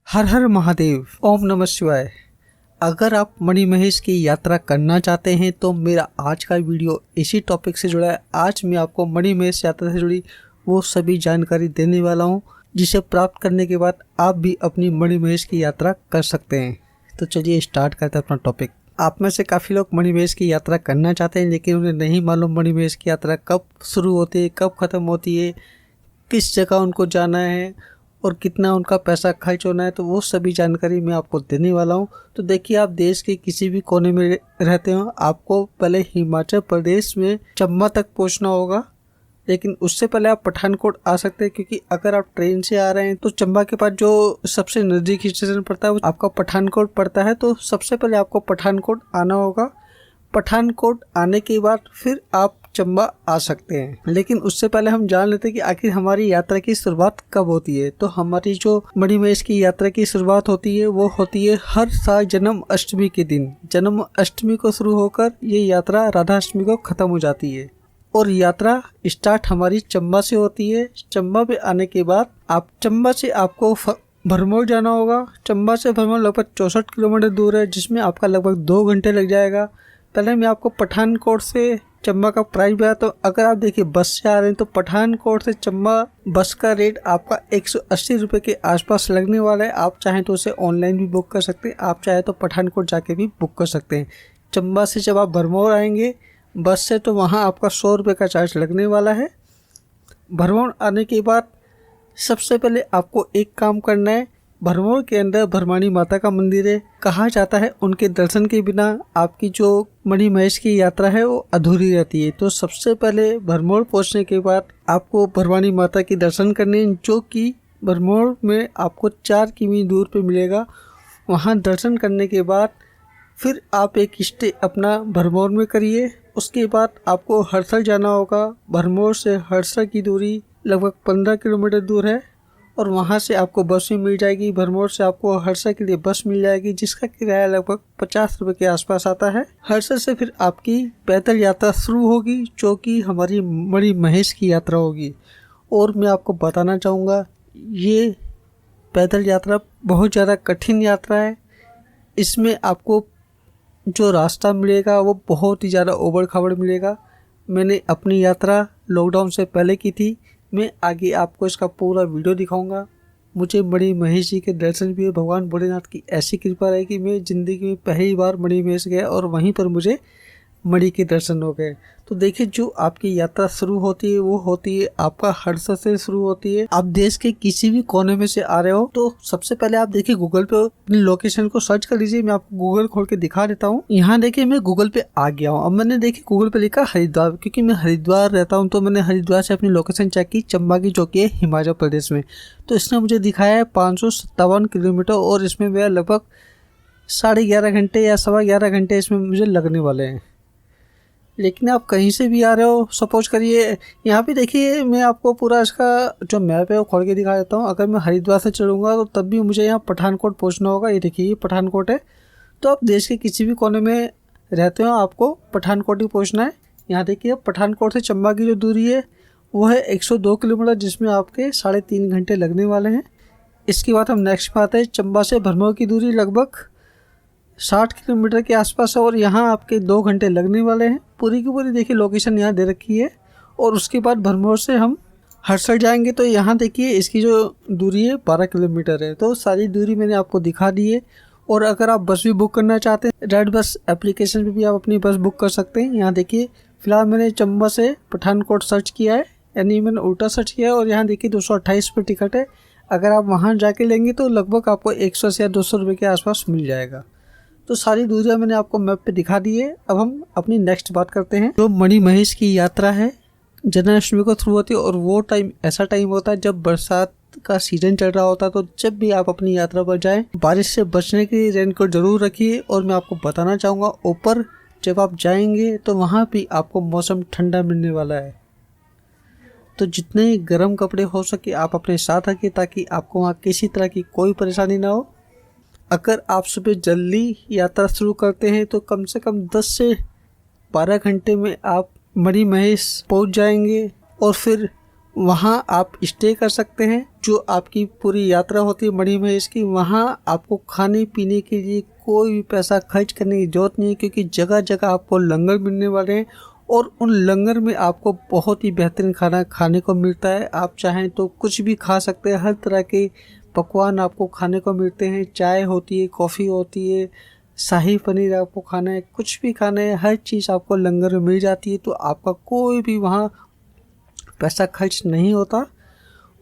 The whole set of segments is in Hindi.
हर हर महादेव, ओम नमः शिवाय। अगर आप मणिमहेश की यात्रा करना चाहते हैं तो मेरा आज का वीडियो इसी टॉपिक से जुड़ा है। आज मैं आपको मणिमहेश यात्रा से जुड़ी वो सभी जानकारी देने वाला हूं, जिसे प्राप्त करने के बाद आप भी अपनी मणिमहेश की यात्रा कर सकते हैं। तो चलिए स्टार्ट करते हैं अपना टॉपिक। आप में से काफ़ी लोग मणिमहेश की यात्रा करना चाहते हैं, लेकिन उन्हें नहीं मालूम मणिमहेश की यात्रा कब शुरू होती है, कब ख़त्म होती है, किस जगह उनको जाना है और कितना उनका पैसा खर्च होना है। तो वो सभी जानकारी मैं आपको देने वाला हूँ। तो देखिए, आप देश के किसी भी कोने में रहते हो, आपको पहले हिमाचल प्रदेश में चंबा तक पहुँचना होगा, लेकिन उससे पहले आप पठानकोट आ सकते हैं, क्योंकि अगर आप ट्रेन से आ रहे हैं तो चंबा के पास जो सबसे नज़दीकी स्टेशन पड़ता है वो आपका पठानकोट पड़ता है। तो सबसे पहले आपको पठानकोट आना होगा। पठानकोट आने के बाद फिर आप चंबा आ सकते हैं, लेकिन उससे पहले हम जान लेते हैं कि आखिर हमारी यात्रा की शुरुआत कब होती है। तो हमारी जो मणिमहेश की यात्रा की शुरुआत होती है वो होती है हर साल जन्म अष्टमी के दिन। जन्म अष्टमी को शुरू होकर ये यात्रा राधा अष्टमी को खत्म हो जाती है और यात्रा स्टार्ट हमारी चंबा से होती है। चंबा पे आने के बाद चंबा से आपको भरमौर जाना होगा। चंबा से भरमौर लगभग 64 किलोमीटर दूर है, जिसमें आपका लगभग 2 घंटे लग जाएगा। पहले मैं आपको पठानकोट से चंबा का प्राइस बताया। तो अगर आप देखिए बस से आ रहे हैं तो पठानकोट से चंबा बस का रेट आपका 180 रुपये के आसपास लगने वाला है। आप चाहें तो उसे ऑनलाइन भी बुक कर सकते हैं, आप चाहें तो पठानकोट जाके भी बुक कर सकते हैं। चंबा से जब आप भरमौर आएंगे बस से तो वहाँ आपका 100 रुपये का चार्ज लगने वाला है। भरमौर आने के बाद सबसे पहले आपको एक काम करना है। भरमौर के अंदर भरमानी माता का मंदिर है। कहा जाता है उनके दर्शन के बिना आपकी जो मणिमहेश की यात्रा है वो अधूरी रहती है। तो सबसे पहले भरमौर पहुंचने के बाद आपको भरमानी माता की दर्शन करने, जो कि भरमौर में आपको 4 किमी दूर पे मिलेगा। वहां दर्शन करने के बाद फिर आप एक स्टे अपना भरमौर में करिए। उसके बाद आपको हरसल जाना होगा। भरमौर से हरसल की दूरी लगभग 15 किलोमीटर दूर है और वहाँ से आपको बस भी मिल जाएगी। भरमौर से आपको हरसल के लिए बस मिल जाएगी, जिसका किराया लगभग 50 रुपये के आसपास आता है। हरसल से फिर आपकी पैदल यात्रा शुरू होगी, जो कि हमारी मणिमहेश की यात्रा होगी। और मैं आपको बताना चाहूँगा, ये पैदल यात्रा बहुत ज़्यादा कठिन यात्रा है। इसमें आपको जो रास्ता मिलेगा वो बहुत ही ज़्यादा उबड़ खाबड़ मिलेगा। मैंने अपनी यात्रा लॉकडाउन से पहले की थी। मैं आगे आपको इसका पूरा वीडियो दिखाऊंगा। मुझे मणिमहेश जी के दर्शन भी, भगवान भोलेनाथ की ऐसी कृपा रही कि मैं ज़िंदगी में पहली बार मणिमहेश गया और वहीं पर मुझे मणि के दर्शन हो गए। तो देखिए, जो आपकी यात्रा शुरू होती है वो होती है आपका हरसल से शुरू होती है। आप देश के किसी भी कोने में से आ रहे हो तो सबसे पहले आप देखिए गूगल पे अपनी लोकेशन को सर्च कर लीजिए। मैं आपको गूगल खोल के दिखा देता हूँ। यहाँ देखिए मैं गूगल पे आ गया हूँ। अब मैंने देखिए गूगल पे लिखा हरिद्वार, क्योंकि मैं हरिद्वार रहता हूँ। तो मैंने हरिद्वार से अपनी लोकेशन चेक की, चंबा की, जो कि है हिमाचल प्रदेश में। तो इसने मुझे दिखाया है 557 किलोमीटर और इसमें मेरा लगभग 11.5 घंटे या 11.25 घंटे इसमें मुझे लगने वाले हैं। लेकिन आप कहीं से भी आ रहे हो, सपोज करिए यहाँ पे देखिए मैं आपको पूरा इसका जो मैप है वो खोल के दिखा देता हूँ। अगर मैं हरिद्वार से चलूँगा तो तब भी मुझे यहाँ पठानकोट पहुँचना होगा। ये देखिए, ये पठानकोट है। तो आप देश के किसी भी कोने में रहते हो, आपको पठानकोट ही पहुँचना है। यहाँ देखिए, पठानकोट से चंबा की जो दूरी है वो है 102 किलोमीटर, जिसमें आपके 3.5 घंटे लगने वाले हैं। इसके बाद हम नेक्स्ट में आते हैं। चंबा से भरमौर की दूरी लगभग 60 किलोमीटर के आसपास है और यहाँ आपके 2 घंटे लगने वाले हैं। पूरी की पूरी देखिए लोकेशन यहाँ दे रखी है। और उसके बाद भरमौर से हम हरसल जाएंगे तो यहाँ देखिए इसकी जो दूरी है 12 किलोमीटर है। तो सारी दूरी मैंने आपको दिखा दी है। और अगर आप बस भी बुक करना चाहते हैं, रेड बस एप्लीकेशन पे भी आप अपनी बस बुक कर सकते हैं। यहाँ देखिए फिलहाल मैंने चंबा से पठानकोट सर्च किया है, यानी मैंने उल्टा सर्च किया है। और यहाँ देखिए 228 रुपये टिकट है। अगर आप वहाँ जाके लेंगे तो लगभग आपको 180 या 200 रुपये के आसपास मिल जाएगा। तो सारी दूरियां मैंने आपको मैप पे दिखा दी है। अब हम अपनी नेक्स्ट बात करते हैं। जो मणिमहेश की यात्रा है जन्माष्टमी को शुरू होती है और वो टाइम ऐसा टाइम होता है जब बरसात का सीजन चल रहा होता है। तो जब भी आप अपनी यात्रा पर जाएं, बारिश से बचने के लिए रेनकोट जरूर रखिए। और मैं आपको बताना चाहूँगा, ऊपर जब आप जाएंगे तो वहाँ भी आपको मौसम ठंडा मिलने वाला है। तो जितने गर्म कपड़े हो सके आप अपने साथ रखिए, ताकि आपको वहाँ किसी तरह की कोई परेशानी ना हो। अगर आप सुबह जल्दी यात्रा शुरू करते हैं तो कम से कम 10 से 12 घंटे में आप मणिमहेश पहुंच जाएंगे। और फिर वहाँ आप स्टे कर सकते हैं। जो आपकी पूरी यात्रा होती है मणि महेश की, वहाँ आपको खाने पीने के लिए कोई भी पैसा खर्च करने की ज़रूरत नहीं है, क्योंकि जगह जगह आपको लंगर मिलने वाले हैं और उन लंगर में आपको बहुत ही बेहतरीन खाना खाने को मिलता है। आप चाहें तो कुछ भी खा सकते हैं, हर तरह के पकवान आपको खाने को मिलते हैं। चाय होती है, कॉफ़ी होती है, शाही पनीर आपको खाना है, कुछ भी खाना है, हर चीज़ आपको लंगर में मिल जाती है। तो आपका कोई भी वहाँ पैसा खर्च नहीं होता।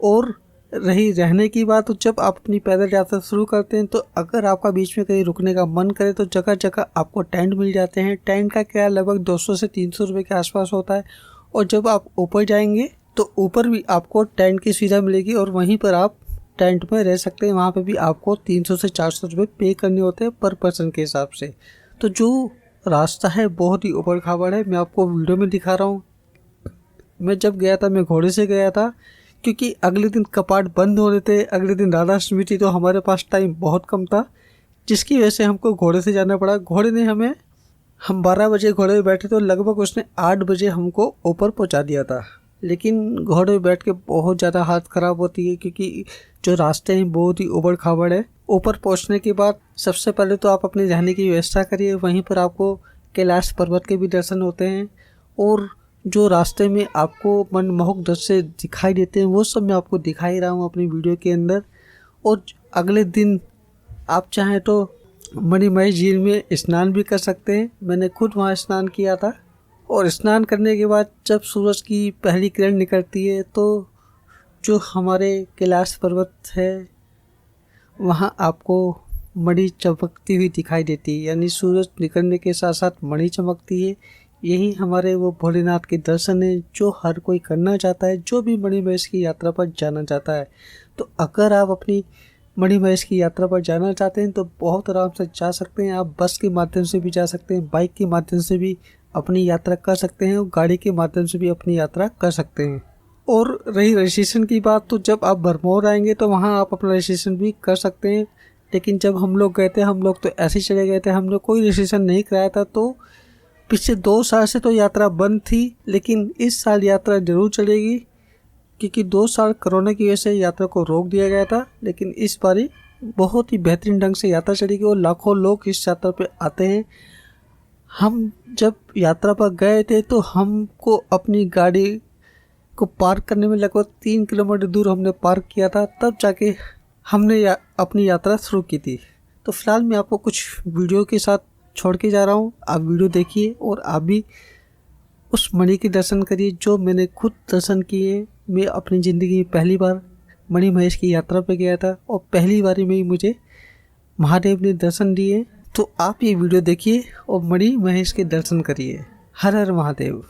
और रही रहने की बात, तो जब आप अपनी पैदल यात्रा शुरू करते हैं तो अगर आपका बीच में कहीं रुकने का मन करे तो जगह जगह आपको टेंट मिल जाते हैं। टेंट का किराया लगभग 200 से 300 रुपये के आसपास होता है। और जब आप ऊपर जाएंगे तो ऊपर भी आपको टेंट की सुविधा मिलेगी और वहीं पर आप टेंट में रह सकते हैं। वहाँ पे भी आपको 300 से 400 रुपये पे करने होते हैं पर पर्सन के हिसाब से। तो जो रास्ता है बहुत ही ऊबड़ खाबड़ है, मैं आपको वीडियो में दिखा रहा हूँ। मैं जब गया था मैं घोड़े से गया था, क्योंकि अगले दिन कपाट बंद हो रहे थे, अगले दिन राधाष्टमी थी, तो हमारे पास टाइम बहुत कम था, जिसकी वजह से हमको घोड़े से जाना पड़ा। घोड़े ने हम 12 बजे घोड़े में बैठे तो लगभग उसने 8 बजे हमको ऊपर पहुंचा दिया था। लेकिन घोड़े में बैठ के बहुत ज़्यादा हालत ख़राब होती है, क्योंकि जो रास्ते हैं बहुत ही ऊबड़ खाबड़ है। ऊपर पहुंचने के बाद सबसे पहले तो आप अपने रहने की व्यवस्था करिए, वहीं पर आपको कैलाश पर्वत के भी दर्शन होते हैं और जो रास्ते में आपको मनमोहक दृश्य दिखाई देते हैं वो सब मैं आपको दिखा ही रहा हूँ अपनी वीडियो के अंदर। और अगले दिन आप चाहें तो मणि महेश झील में स्नान भी कर सकते हैं। मैंने खुद वहाँ स्नान किया था। और स्नान करने के बाद जब सूरज की पहली किरण निकलती है तो जो हमारे कैलाश पर्वत है वहाँ आपको मणि चमकती हुई दिखाई देती है, यानी सूरज निकलने के साथ साथ मणि चमकती है। यही हमारे वो भोलेनाथ के दर्शन है जो हर कोई करना चाहता है, जो भी मणि महेश की यात्रा पर जाना चाहता है। तो अगर आप अपनी मणि महेश की यात्रा पर जाना चाहते हैं तो बहुत आराम से जा सकते हैं। आप बस के माध्यम से भी जा सकते हैं, बाइक के माध्यम से भी अपनी यात्रा कर सकते हैं और गाड़ी के माध्यम से भी अपनी यात्रा कर सकते हैं। और रही रजिस्ट्रेशन की बात, तो जब आप भरमौर आएंगे तो वहाँ आप अपना रजिस्ट्रेशन भी कर सकते हैं। लेकिन जब हम लोग गए थे, हम लोग तो ऐसे ही चले गए थे, हमने कोई रजिस्ट्रेशन नहीं कराया था। तो पिछले 2 साल से तो यात्रा बंद थी, लेकिन इस साल यात्रा जरूर चलेगी, क्योंकि 2 साल कोरोना की वजह से यात्रा को रोक दिया गया था। लेकिन इस बारी बहुत ही बेहतरीन ढंग से यात्रा चलेगी और लाखों लोग इस यात्रा पे आते हैं। हम जब यात्रा पर गए थे तो हमको अपनी गाड़ी को पार्क करने में लगभग 3 किलोमीटर दूर हमने पार्क किया था, तब जाके हमने अपनी यात्रा शुरू की थी। तो फिलहाल मैं आपको कुछ वीडियो के साथ छोड़ के जा रहा हूँ, आप वीडियो देखिए और आप भी उस मणि के दर्शन करिए जो मैंने खुद दर्शन किए। मैं अपनी ज़िंदगी में पहली बार मणि महेश की यात्रा पे गया था और पहली बारी में ही मुझे महादेव ने दर्शन दिए। तो आप ये वीडियो देखिए और मणि महेश के दर्शन करिए। हर हर महादेव।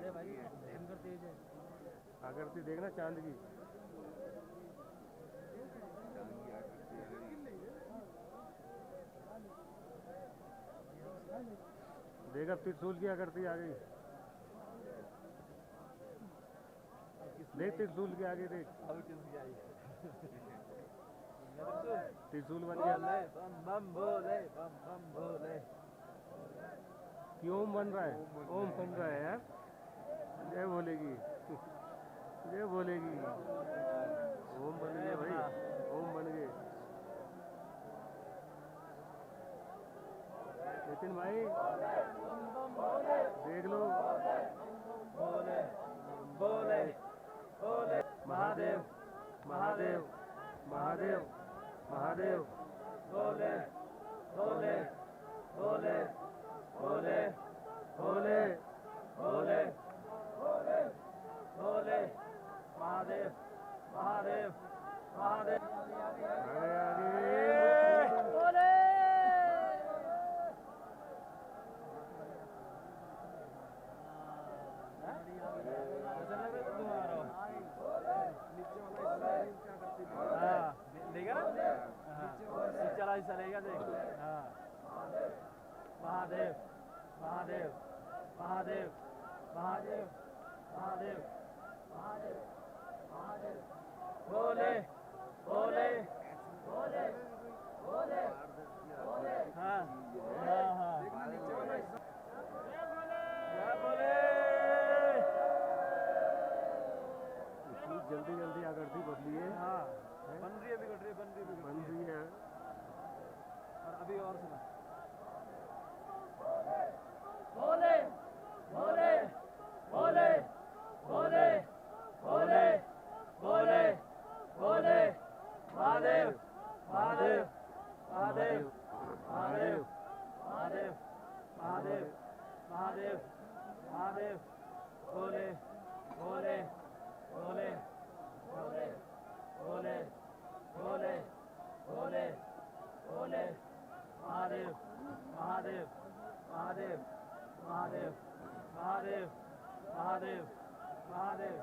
अरे भाई भयंकर तेज है। आकृति देखना चांद की। देख अब त्रिशूल की आकृति आ गई। देख त्रिशूल के आगे देख। अब किसकी आई? त्रिशूल बन गया। बम बम भोले, बम बम भोले। कि ओम बन रहा है, ओम बन रहा है यार। जय बोलेगी, जय बोलेगी। ओम बन गए भाई, ओम बन गए। नितिन भाई देख लो। भोले भोले भोले महादेव महादेव महादेव महादेव। भोले भोले भोले भोले भोले भोले भोले भोले महादेव महादेव महादेव। आगे आगे। भोले देखा ना? चला ही चलेगा देख। हाँ महादेव महादेव महादेव महादेव महादेव महादेव महादेव। भोले भोले भोले भोले भोले। हाँ हाँ हाँ जय भोले। इतनी जल्दी जल्दी आकृति बदली है। हाँ बन रही है, बिगड़ रही है, बन रही है, बिगड़ बन रही है। रही है। और अभी और सुना। भोले भोले भोले भोले भोले भोले भोले महादेव महादेव महादेव महादेव महादेव महादेव महादेव महादेव। भोले भोले भोले भोले भोले भोले भोले भोले महादेव महादेव महादेव महादेव महादेव महादेव महादेव।